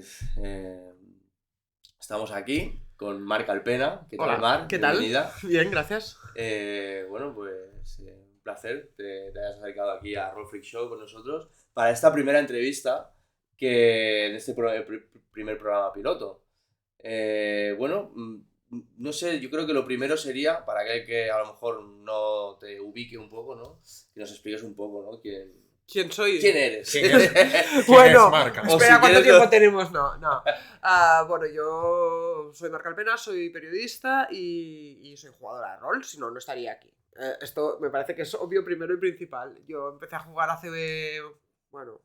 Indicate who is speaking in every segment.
Speaker 1: pues estamos aquí con Marc Alpena. ¿Qué tal,
Speaker 2: Hola,
Speaker 1: Marc?
Speaker 2: ¿qué tal?
Speaker 1: Bienvenida.
Speaker 2: Bien, gracias.
Speaker 1: Bueno, pues un placer te hayas acercado aquí a Roll Freak Show con nosotros para esta primera entrevista en este primer programa piloto. Bueno, no sé, yo creo que lo primero sería, para aquel que a lo mejor no te ubique un poco, ¿no? Que nos expliques un poco, ¿no?
Speaker 2: ¿Quién soy?
Speaker 1: ¿Quién eres?
Speaker 2: Bueno,
Speaker 3: Marc Alpena?
Speaker 2: espera,
Speaker 1: si
Speaker 2: ¿cuánto
Speaker 1: quieres
Speaker 2: tiempo
Speaker 1: lo-
Speaker 2: tenemos? No. Bueno, yo soy Marc Alpena, soy periodista y soy jugadora de rol, si no, no estaría aquí. Esto me parece que es obvio primero y principal. Yo empecé a jugar bueno,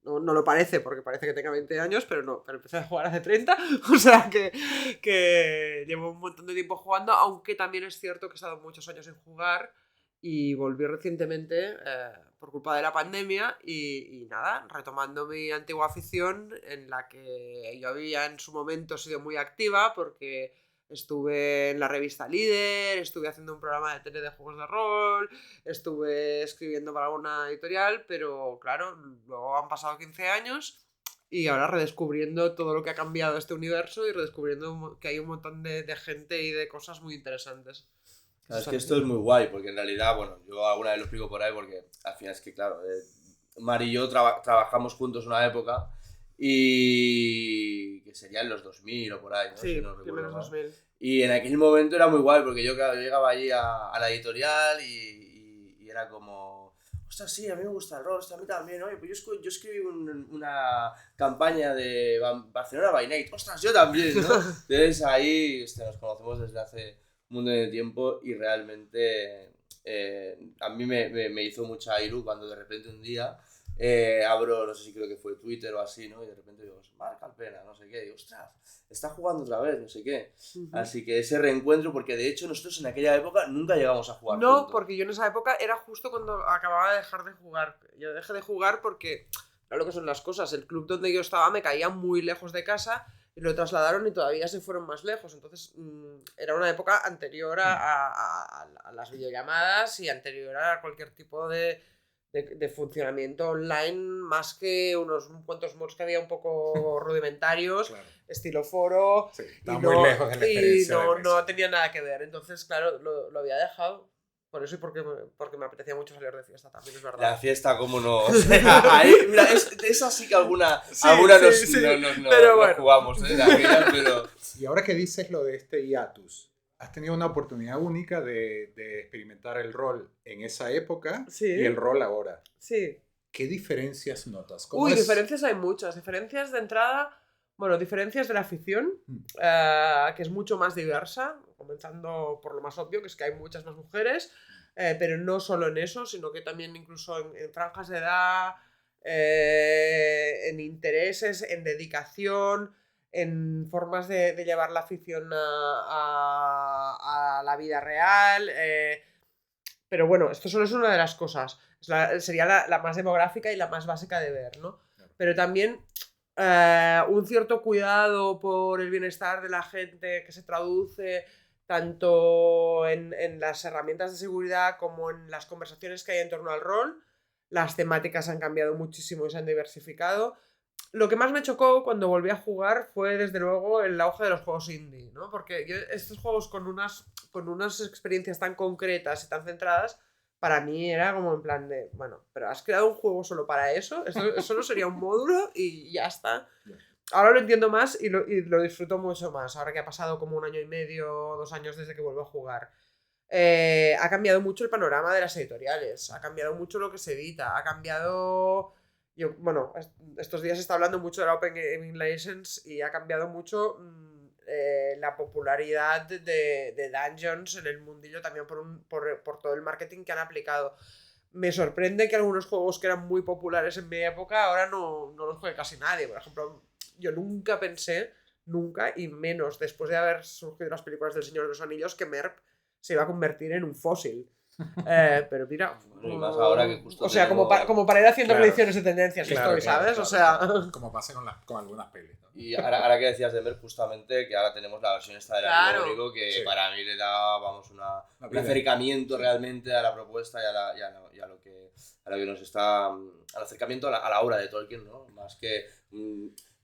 Speaker 2: no lo parece, porque parece que tenga 20 años, pero empecé a jugar hace 30, o sea que llevo un montón de tiempo jugando, aunque también es cierto que he estado muchos años sin jugar y volví recientemente por culpa de la pandemia y nada, retomando mi antigua afición en la que yo había en su momento sido muy activa porque estuve en la revista Líder, estuve haciendo un programa de tele de juegos de rol, estuve escribiendo para alguna editorial, pero claro, luego han pasado 15 años y ahora redescubriendo todo lo que ha cambiado este universo y redescubriendo que hay un montón de gente y de cosas muy interesantes.
Speaker 1: Claro, es que esto es muy guay, porque en realidad, bueno, yo alguna vez lo explico por ahí, porque al final es que, claro, Mar y yo trabajamos juntos una época y que sería en los 2000 o por ahí, ¿no?
Speaker 2: Sí,
Speaker 1: Si no recuerdo
Speaker 2: primeros
Speaker 1: mal.
Speaker 2: 2000.
Speaker 1: Y en aquel momento era muy guay, porque yo llegaba allí a la editorial y era como, ostras, sí, a mí me gusta el rol, ostras, a mí también, oye, pues yo escribí una campaña de Barcelona by Night, ostras, yo también, ¿no? Entonces ahí nos conocemos desde hace un montón de tiempo y realmente a mí me hizo mucha ilu cuando de repente un día abro, no sé si creo que fue Twitter o así, ¿no? Y de repente digo, Marc Alpena, no sé qué, y digo, ostras, está jugando otra vez, no sé qué. Así que ese reencuentro, porque de hecho nosotros en aquella época nunca llegamos a jugar
Speaker 2: No,
Speaker 1: juntos.
Speaker 2: porque yo en esa época era justo cuando acababa de dejar de jugar. Yo dejé de jugar porque, claro que son las cosas, el club donde yo estaba me caía muy lejos de casa y lo trasladaron y todavía se fueron más lejos. Entonces era una época anterior a las videollamadas y anterior a cualquier tipo de funcionamiento online, más que unos cuantos mods que había un poco rudimentarios,
Speaker 3: Claro.
Speaker 2: estilo foro,
Speaker 3: Sí,
Speaker 2: y
Speaker 3: está muy lejos de la experiencia de
Speaker 2: no
Speaker 3: mesa.
Speaker 2: tenía nada que ver. Entonces, claro, lo había dejado. Por eso y porque me apetecía mucho salir de fiesta, también es verdad.
Speaker 1: La fiesta, como no. O sea, ahí, mira, esa sí que alguna
Speaker 2: Sí,
Speaker 1: nos
Speaker 2: pero bueno.
Speaker 1: jugamos, de aquella, pero.
Speaker 3: Y ahora que dices lo de este hiatus, has tenido una oportunidad única de experimentar el rol en esa época
Speaker 2: Sí.
Speaker 3: y el rol ahora.
Speaker 2: Sí.
Speaker 3: ¿Qué diferencias notas?
Speaker 2: Uy, diferencias hay muchas. Diferencias de entrada, bueno, diferencias de la afición, que es mucho más diversa, comenzando por lo más obvio, que es que hay muchas más mujeres, pero no solo en eso, sino que también incluso en franjas de edad, en intereses, en dedicación, en formas de llevar la afición a la vida real. Pero bueno, esto solo es una de las cosas. Sería la más demográfica y la más básica de ver, ¿no?
Speaker 3: Claro.
Speaker 2: Pero también un cierto cuidado por el bienestar de la gente que se traduce tanto en las herramientas de seguridad como en las conversaciones que hay en torno al rol. Las temáticas han cambiado muchísimo y se han diversificado. Lo que más me chocó cuando volví a jugar fue, desde luego, el auge de los juegos indie, ¿no? Porque estos juegos con unas experiencias tan concretas y tan centradas, para mí era como en plan de, bueno, pero has creado un juego solo para eso, eso no sería un módulo y ya está. Ahora lo entiendo más y lo disfruto mucho más, ahora que ha pasado como 1 año y medio, 2 años desde que vuelvo a jugar. Ha cambiado mucho el panorama de las editoriales, ha cambiado mucho lo que se edita, ha cambiado... Bueno, estos días se está hablando mucho de la Open Gaming License y ha cambiado mucho la popularidad de Dungeons en el mundillo también por todo el marketing que han aplicado. Me sorprende que algunos juegos que eran muy populares en mi época ahora no los juegue casi nadie. Por ejemplo, yo nunca pensé, nunca, y menos después de haber surgido las películas del Señor de los Anillos, que MERP se iba a convertir en un fósil. Pero mira,
Speaker 1: Bueno, y más ahora que justo
Speaker 2: o sea,
Speaker 1: tenemos-
Speaker 2: como para ir haciendo
Speaker 3: Claro.
Speaker 2: predicciones de tendencias
Speaker 3: Claro,
Speaker 2: estoy,
Speaker 3: claro,
Speaker 2: ¿sabes?
Speaker 3: claro,
Speaker 2: O sea,
Speaker 3: claro. Como pasa con algunas pelis, ¿no?
Speaker 1: Y ahora que decías de Mer, justamente, que ahora tenemos la versión esta del
Speaker 2: Claro.
Speaker 1: amigo único, que
Speaker 3: Sí.
Speaker 1: para mí le da, vamos, un
Speaker 3: vida.
Speaker 1: acercamiento realmente a la propuesta y a lo que nos está... al acercamiento a la obra de Tolkien, ¿no? Más que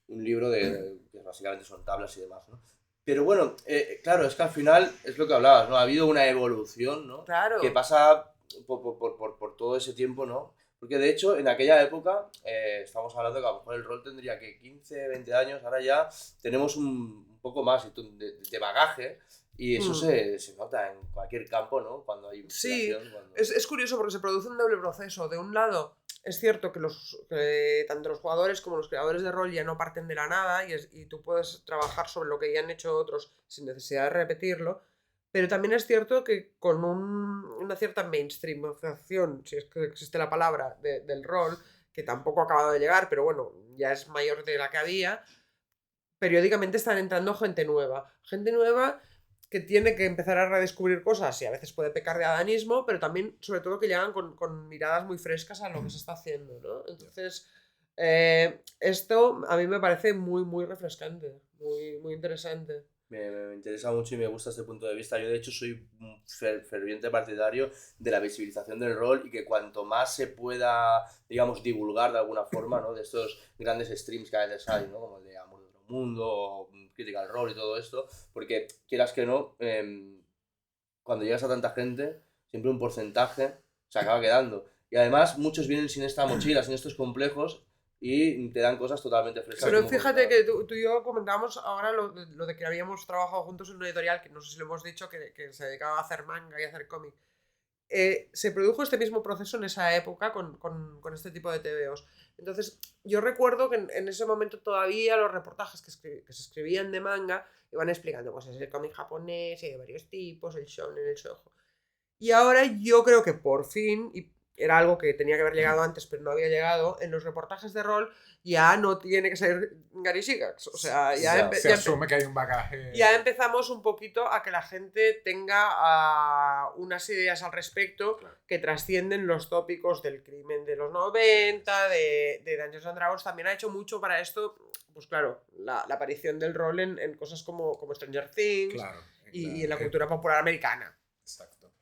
Speaker 1: un libro que básicamente son tablas y demás, ¿no? Pero bueno, claro, es que al final es lo que hablabas, ¿no? Ha habido una evolución, ¿no?
Speaker 2: Claro.
Speaker 1: Que pasa por todo ese tiempo, ¿no? Porque de hecho, en aquella época, estamos hablando que a lo mejor el rol tendría que 15, 20 años, ahora ya tenemos un poco más de bagaje y eso se nota en cualquier campo, ¿no? Cuando hay investigación.
Speaker 2: Sí,
Speaker 1: cuando...
Speaker 2: es curioso porque se produce un doble proceso. De un lado, es cierto que tanto los jugadores como los creadores de rol ya no parten de la nada y tú puedes trabajar sobre lo que ya han hecho otros sin necesidad de repetirlo, pero también es cierto que con una cierta mainstreamización, si es que existe la palabra, del rol, que tampoco ha acabado de llegar, pero bueno, ya es mayor de la que había, periódicamente están entrando gente nueva. Gente nueva que tiene que empezar a redescubrir cosas y a veces puede pecar de adanismo, pero también, sobre todo, que llegan con miradas muy frescas a lo que se está haciendo, ¿no? Entonces, esto a mí me parece muy, muy refrescante, muy, muy interesante.
Speaker 1: Me interesa mucho y me gusta este punto de vista. Yo, de hecho, soy un ferviente partidario de la visibilización del rol y que cuanto más se pueda, digamos, divulgar de alguna forma, ¿no? De estos grandes streams que a veces hay, ¿no? Como el de Amor de Otro Mundo o Critical Role y todo esto, porque quieras que no, cuando llegas a tanta gente, siempre un porcentaje se acaba quedando. Y además, muchos vienen sin esta mochila, sin estos complejos y te dan cosas totalmente frescas.
Speaker 2: Pero fíjate que tú y yo comentábamos ahora lo de que habíamos trabajado juntos en una editorial, que no sé si lo hemos dicho, que se dedicaba a hacer manga y a hacer cómic. Se produjo este mismo proceso en esa época con este tipo de TVOs. Entonces, yo recuerdo que en ese momento todavía los reportajes que se escribían de manga iban explicando, pues es el cómic japonés, y hay de varios tipos, el shonen, el shoujo. Y ahora yo creo que por fin, y era algo que tenía que haber llegado antes, pero no había llegado, en los reportajes de rol ya no tiene que ser Gary Gygax. O sea,
Speaker 3: se asume que hay un bagaje.
Speaker 2: Ya empezamos un poquito a que la gente tenga unas ideas al respecto que trascienden los tópicos del crimen de los 90, de Dungeons and Dragons. También ha hecho mucho para esto, pues claro, la aparición del rol en cosas como Stranger Things,
Speaker 3: Claro,
Speaker 2: y en la cultura popular americana.
Speaker 3: Exacto.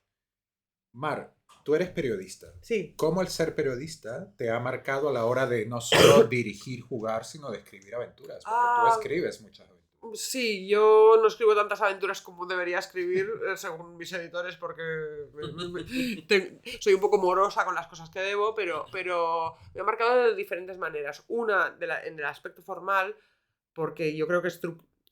Speaker 3: Mar, tú eres periodista.
Speaker 2: Sí.
Speaker 3: ¿Cómo el ser periodista te ha marcado a la hora de no solo dirigir, jugar, sino de escribir aventuras? Porque tú escribes muchas aventuras.
Speaker 2: Sí, yo no escribo tantas aventuras como debería escribir, según mis editores, porque soy un poco morosa con las cosas que debo, pero me ha marcado de diferentes maneras. Una, en el aspecto formal, porque yo creo que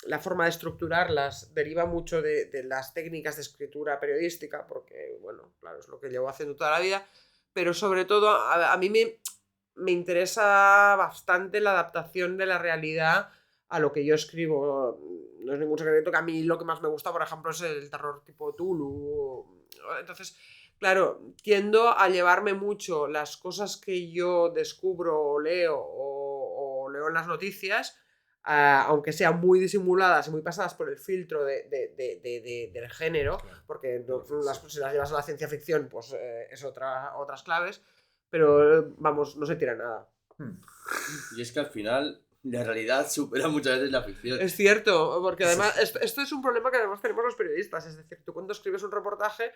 Speaker 2: la forma de estructurarlas deriva mucho de las técnicas de escritura periodística, porque, bueno, claro, es lo que llevo haciendo toda la vida, pero sobre todo a mí me interesa bastante la adaptación de la realidad a lo que yo escribo. No es ningún secreto que a mí lo que más me gusta, por ejemplo, es el terror tipo Tulu. Entonces, claro, tiendo a llevarme mucho las cosas que yo descubro o leo o leo en las noticias, aunque sean muy disimuladas y muy pasadas por el filtro del género, claro, porque si las llevas a la ciencia ficción, pues es otras claves, pero vamos, no se tira nada.
Speaker 1: Y es que al final la realidad supera muchas veces la ficción.
Speaker 2: Es cierto, porque además esto es un problema que además tenemos los periodistas, es decir, tú cuando escribes un reportaje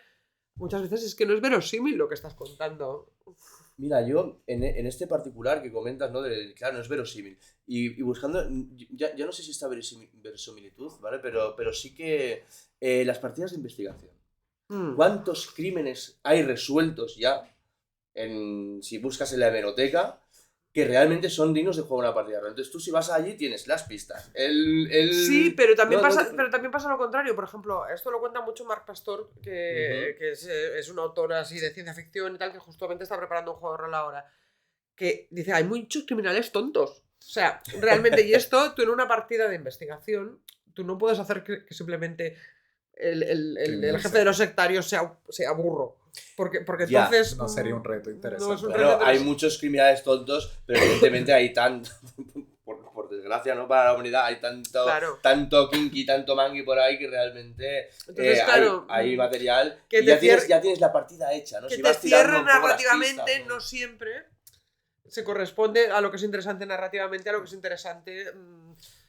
Speaker 2: muchas veces es que no es verosímil lo que estás contando.
Speaker 1: Mira, yo en este particular que comentas, ¿no? Claro, no es verosímil. Y buscando, ya no sé si está verosimilitud, ¿vale? Pero sí que las partidas de investigación. ¿Cuántos crímenes hay resueltos ya si buscas en la hemeroteca que realmente son dignos de jugar una partida? Entonces tú, si vas allí, tienes las pistas.
Speaker 2: Sí, pero también pasa lo contrario. Por ejemplo, esto lo cuenta mucho Mark Pastor, que es un autor así de ciencia ficción y tal, que justamente está preparando un juego de rol ahora. Que dice, hay muchos criminales tontos. O sea, realmente, y esto, tú en una partida de investigación, tú no puedes hacer que simplemente el jefe de los sectarios sea burro. Porque entonces...
Speaker 3: No sería un reto interesante.
Speaker 1: Claro, hay muchos criminales tontos, pero evidentemente hay tanto... Por desgracia, ¿no? Para la humanidad hay tanto kinky, tanto mangui por ahí que realmente entonces, hay material que y ya tienes la partida hecha, ¿no?
Speaker 2: Que si te cierre narrativamente, pistas, ¿no? Siempre se corresponde a lo que es interesante narrativamente, a lo que es interesante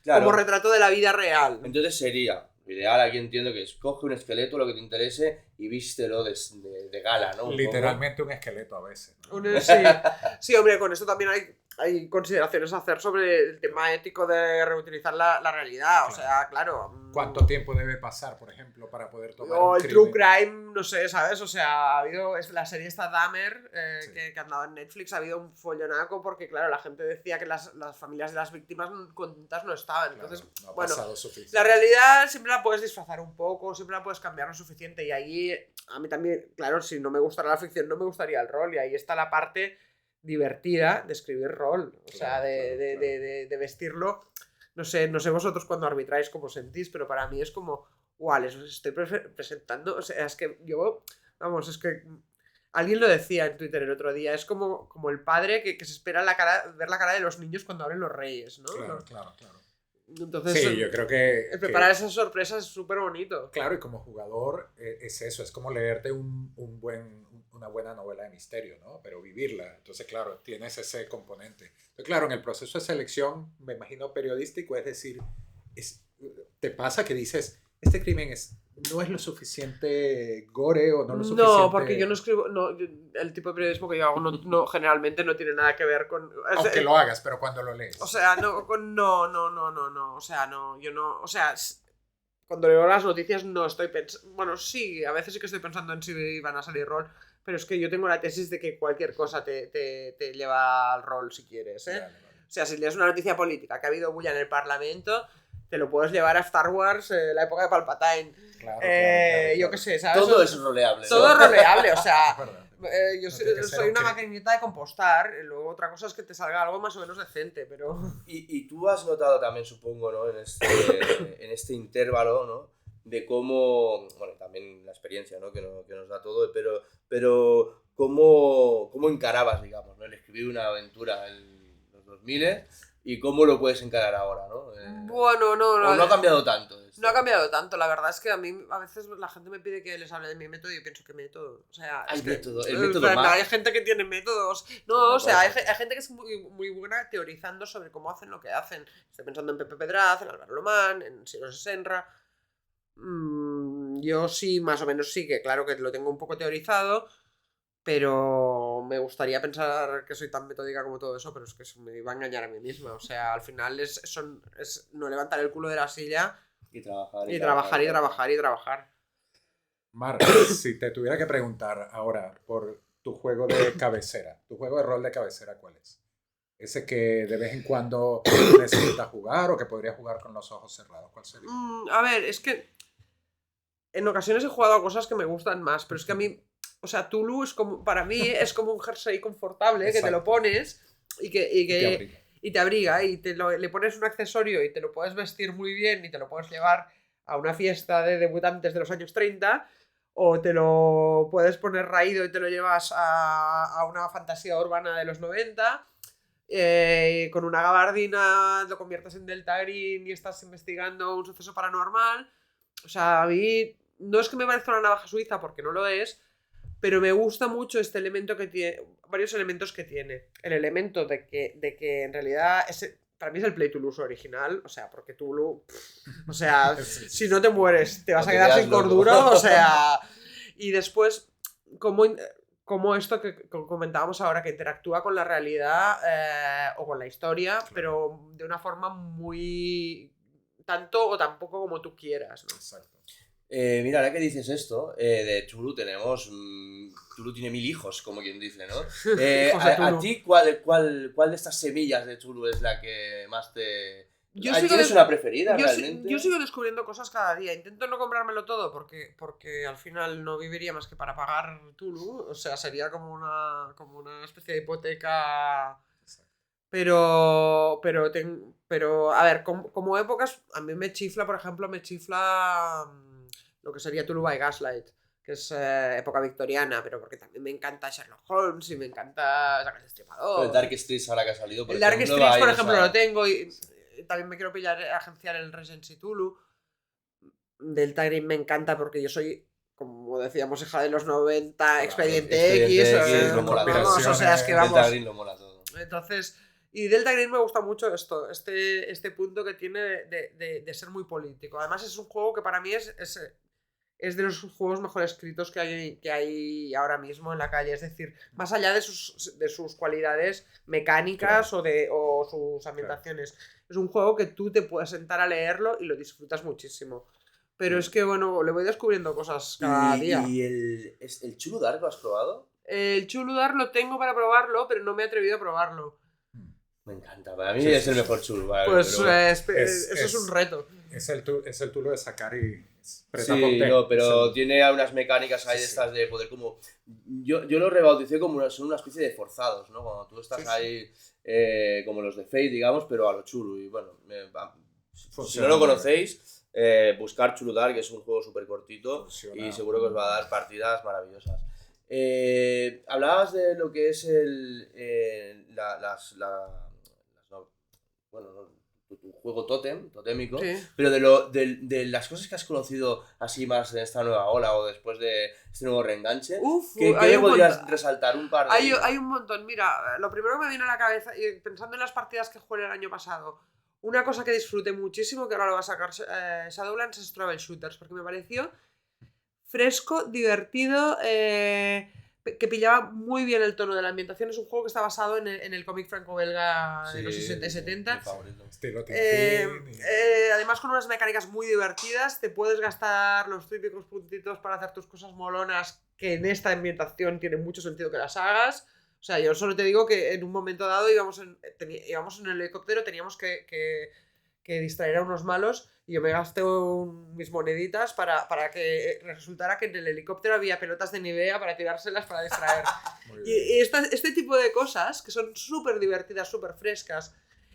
Speaker 2: como retrato de la vida real.
Speaker 1: Entonces sería... Lo ideal, aquí entiendo que escoge un esqueleto, lo que te interese, y vístelo de gala, ¿no?
Speaker 3: Literalmente un esqueleto a veces, ¿no?
Speaker 2: Sí. Sí, hombre, con esto también hay consideraciones a hacer sobre el tema ético de reutilizar la realidad. O sea, claro.
Speaker 3: ¿Cuánto tiempo debe pasar, por ejemplo, para poder tomar
Speaker 2: O
Speaker 3: un
Speaker 2: el
Speaker 3: crimen?
Speaker 2: True Crime, no sé, ¿sabes? O sea, ha habido la serie esta Dahmer,
Speaker 3: Sí.
Speaker 2: que andaba en Netflix, ha habido un follonaco porque, claro, la gente decía que las familias de las víctimas contentas no estaban.
Speaker 3: Claro,
Speaker 2: Entonces,
Speaker 3: no ha
Speaker 2: bueno,
Speaker 3: pasado suficiente.
Speaker 2: la realidad siempre la puedes disfrazar un poco, siempre la puedes cambiar lo suficiente. Y ahí, a mí también, claro, si no me gustara la ficción, no me gustaría el rol. Y ahí está la parte divertida de escribir rol. O sea, de vestirlo. No sé vosotros cuando arbitráis cómo sentís, pero para mí es como, wow, les estoy presentando. O sea, es que yo, vamos, es que alguien lo decía en Twitter el otro día, es como el padre que se espera ver la cara de los niños cuando abren los reyes, ¿no?
Speaker 3: Claro.
Speaker 2: Entonces,
Speaker 3: Sí, yo creo que...
Speaker 2: el preparar esas sorpresas es súper bonito.
Speaker 3: Claro, y como jugador es eso, es como leerte una buena novela de misterio, ¿no? Pero vivirla. Entonces, claro, tienes ese componente. Entonces, claro, en el proceso de selección, me imagino periodístico, es decir, te pasa que dices, este crimen no es lo suficiente gore o no lo suficiente...
Speaker 2: No, porque yo no escribo, el tipo de periodismo que yo hago generalmente no tiene nada que ver con...
Speaker 3: Aunque lo hagas, pero cuando lo lees.
Speaker 2: O sea, no, o sea, no, yo no, o sea, cuando leo las noticias no estoy pensando, bueno, sí, a veces sí que estoy pensando en si van a salir rol, pero es que yo tengo la tesis de que cualquier cosa te lleva al rol si quieres, ¿eh?
Speaker 3: Vale.
Speaker 2: O sea, si lees una noticia política que ha habido bulla en el Parlamento, te lo puedes llevar a Star Wars, la época de Palpatine.
Speaker 3: Claro.
Speaker 2: Yo qué sé, ¿sabes?
Speaker 1: Todo es roleable.
Speaker 2: Todo es roleable, o sea...
Speaker 3: Es verdad.
Speaker 2: yo
Speaker 3: No tiene que ser
Speaker 2: soy
Speaker 3: un
Speaker 2: una
Speaker 3: crimen.
Speaker 2: maquinita de compostar, luego otra cosa es que te salga algo más o menos decente, pero...
Speaker 1: Y tú has notado también, supongo, ¿no? En este intervalo, ¿no? De cómo, bueno, también la experiencia, ¿no? Que nos da todo, pero cómo encarabas, digamos, ¿no? El escribir una aventura en los 2000 y cómo lo puedes encarar ahora, ¿no?
Speaker 2: Bueno,
Speaker 1: O no ha cambiado tanto esto.
Speaker 2: No ha cambiado tanto, la verdad es que a mí a veces la gente me pide que les hable de mi método y yo pienso que método, o sea...
Speaker 1: Hay
Speaker 2: es que,
Speaker 1: método, el método
Speaker 2: hay
Speaker 1: más.
Speaker 2: gente que tiene métodos, no,
Speaker 1: Me
Speaker 2: o sea, hay
Speaker 1: parece.
Speaker 2: gente que es muy buena teorizando sobre cómo hacen lo que hacen. Estoy pensando en Pepe Pedraz, en Álvaro Lomán, en Siro Senra. Yo sí, más o menos sí, que claro que lo tengo un poco teorizado, pero me gustaría pensar que soy tan metódica como todo eso, pero es que me iba a engañar a mí misma. O sea, al final es no levantar el culo de la silla
Speaker 1: Y trabajar.
Speaker 2: y trabajar.
Speaker 3: Mar, si te tuviera que preguntar ahora por tu juego de cabecera, tu juego de rol de cabecera, ¿cuál es? Ese que de vez en cuando necesitas jugar o que podrías jugar con los ojos cerrados, ¿cuál sería?
Speaker 2: A ver, es que en ocasiones he jugado a cosas que me gustan más, pero es que a mí, o sea, Tulu es como, para mí es como un jersey confortable que te lo
Speaker 3: Exacto.
Speaker 2: pones y
Speaker 3: te abriga.
Speaker 2: te abriga y le pones un accesorio y te lo puedes vestir muy bien y te lo puedes llevar a una fiesta de debutantes de los años 30 o te lo puedes poner raído y te lo llevas a una fantasía urbana de los 90. Con una gabardina lo conviertes en Delta Green y estás investigando un suceso paranormal. O sea, a mí no es que me parezca una navaja suiza porque no lo es, pero me gusta mucho este elemento que tiene, varios elementos que tiene. El elemento de que en realidad para mí es el Play Toulouse original, o sea, porque Tulu, o sea,
Speaker 3: Sí.
Speaker 2: si no te mueres te vas
Speaker 1: O
Speaker 2: a
Speaker 1: te
Speaker 2: quedar
Speaker 1: quedas
Speaker 2: sin
Speaker 1: loco.
Speaker 2: cordura, o sea, y después como esto que comentábamos ahora, que interactúa con la realidad o con la historia,
Speaker 3: Claro.
Speaker 2: pero de una forma muy tanto o tan poco como tú quieras, ¿no?
Speaker 3: Exacto.
Speaker 1: Mira, ahora que dices esto, de Tulu tenemos... Tulu tiene 1000 hijos, como quien dice, ¿no?
Speaker 2: Hijos de
Speaker 1: A
Speaker 2: Tulu.
Speaker 1: ti, ¿cuál de estas semillas de Tulu es la que más te...
Speaker 2: Yo sigo
Speaker 1: ¿Tienes una preferida
Speaker 2: yo,
Speaker 1: realmente?
Speaker 2: yo sigo descubriendo cosas cada día. Intento no comprármelo todo porque al final no viviría más que para pagar Tulu. O sea, sería como una especie de hipoteca. Pero a ver, como épocas, a mí me chifla, por ejemplo, lo que sería Tulu by Gaslight, que es época victoriana, pero porque también me encanta Sherlock Holmes y me encanta Jack el Destripador.
Speaker 1: El Dark Streets ahora que ha salido, por
Speaker 2: El Dark
Speaker 1: ejemplo,
Speaker 2: Streets,
Speaker 1: hay
Speaker 2: por ejemplo,
Speaker 1: esa-
Speaker 2: lo tengo y también me quiero agenciar el Regency Tulu. Delta Green me encanta porque yo soy, como decíamos, hija de los 90, Expediente X,
Speaker 1: Expediente X,
Speaker 3: lo mola todo.
Speaker 2: o sea, es que
Speaker 1: Delta
Speaker 2: vamos.
Speaker 1: Green lo mola todo.
Speaker 2: Entonces, y Delta Green me gusta mucho este punto que tiene de ser muy político. Además es un juego que para mí es es de los juegos mejor escritos que hay ahora mismo en la calle. Es decir, más allá de sus cualidades mecánicas o sus ambientaciones. Es un juego que tú te puedes sentar a leerlo y lo disfrutas muchísimo. Pero es que, bueno, le voy descubriendo cosas cada día.
Speaker 1: ¿Y el Chulu Dark lo has probado?
Speaker 2: El Chulu Dark lo tengo para probarlo, pero no me he atrevido a probarlo.
Speaker 1: Me encanta, para mí es el mejor Chulu. Vale,
Speaker 2: Pues
Speaker 1: pero...
Speaker 2: eso es un reto.
Speaker 3: Es el Tulo de Sakari.
Speaker 1: Sí, no, pero tiene unas mecánicas ahí de estas de poder como... Yo lo rebauticé como son una especie de forzados, ¿no? Cuando tú estás ahí como los de Fate, digamos, pero a lo chulo. Y bueno, si no lo conocéis, buscar Chulu Dark, que es un juego súper cortito y seguro que os va a dar partidas maravillosas. Hablabas de lo que es tu juego totémico,
Speaker 2: Sí.
Speaker 1: pero de las cosas que has conocido así más en esta nueva ola o después de este nuevo reenganche, ¿qué podrías resaltar? Un par de...
Speaker 2: Hay un montón. Mira, lo primero que me viene a la cabeza, y pensando en las partidas que jugué el año pasado, una cosa que disfruté muchísimo, que ahora lo va a sacar Shadowlands, es Travel Shooters, porque me pareció fresco, divertido, que pillaba muy bien el tono de la ambientación. Es un juego que está basado en el cómic franco-belga de los 60 y 70. Además, con unas mecánicas muy divertidas, te puedes gastar los típicos puntitos para hacer tus cosas molonas, que en esta ambientación tiene mucho sentido que las hagas. O sea, yo solo te digo que en un momento dado íbamos en el helicóptero, teníamos que distraer a unos malos, y yo me gasté mis moneditas para que resultara que en el helicóptero había pelotas de Nivea para tirárselas para distraer. Y este tipo de cosas que son súper divertidas, súper frescas,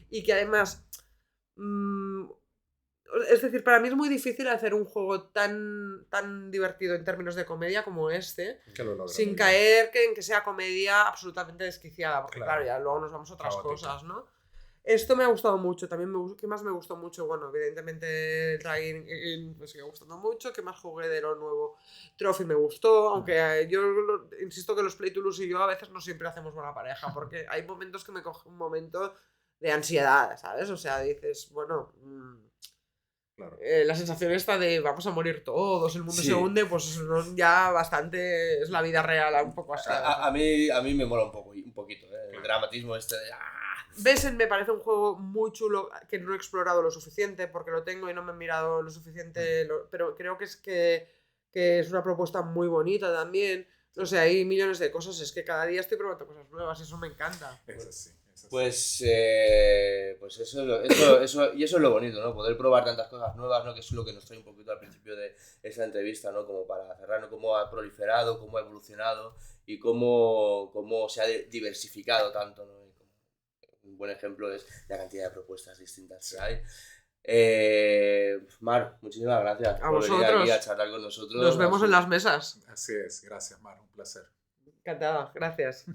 Speaker 2: y que además... es decir, para mí es muy difícil hacer un juego tan divertido en términos de comedia como este, sin caer en que sea comedia absolutamente desquiciada, porque claro, ya luego nos vamos a otras cosas, ¿no? Esto me ha gustado mucho. También ¿qué más me gustó mucho? Bueno, evidentemente el Dragon me sigue gustando mucho. ¿Qué más jugué de lo nuevo? Trophy me gustó, aunque yo insisto que los Play to Lose y yo a veces no siempre hacemos buena pareja, porque hay momentos que me coge un momento de ansiedad, ¿sabes? O sea, dices, bueno... Claro. La sensación esta de vamos a morir todos, el mundo se hunde, pues ya bastante es la vida real, un poco así.
Speaker 1: A mí me mola un poquito, el dramatismo este de...
Speaker 2: Besen me parece un juego muy chulo que no he explorado lo suficiente, porque lo tengo y no me he mirado lo suficiente, pero creo que es una propuesta muy bonita también. No sé, hay millones de cosas, es que cada día estoy probando cosas nuevas y eso me encanta.
Speaker 1: Pues eso es lo bonito, ¿no? Poder probar tantas cosas nuevas, ¿no? Que es lo que nos trae un poquito al principio de esa entrevista, ¿no? Como para cerrar, ¿no? Cómo ha proliferado, cómo ha evolucionado y cómo se ha diversificado tanto, ¿no? Un buen ejemplo es la cantidad de propuestas distintas que hay. Mar, muchísimas gracias por venir aquí a charlar con nosotros.
Speaker 2: Nos vemos en las mesas.
Speaker 3: Así es, gracias Mar, un placer.
Speaker 2: Encantada, gracias.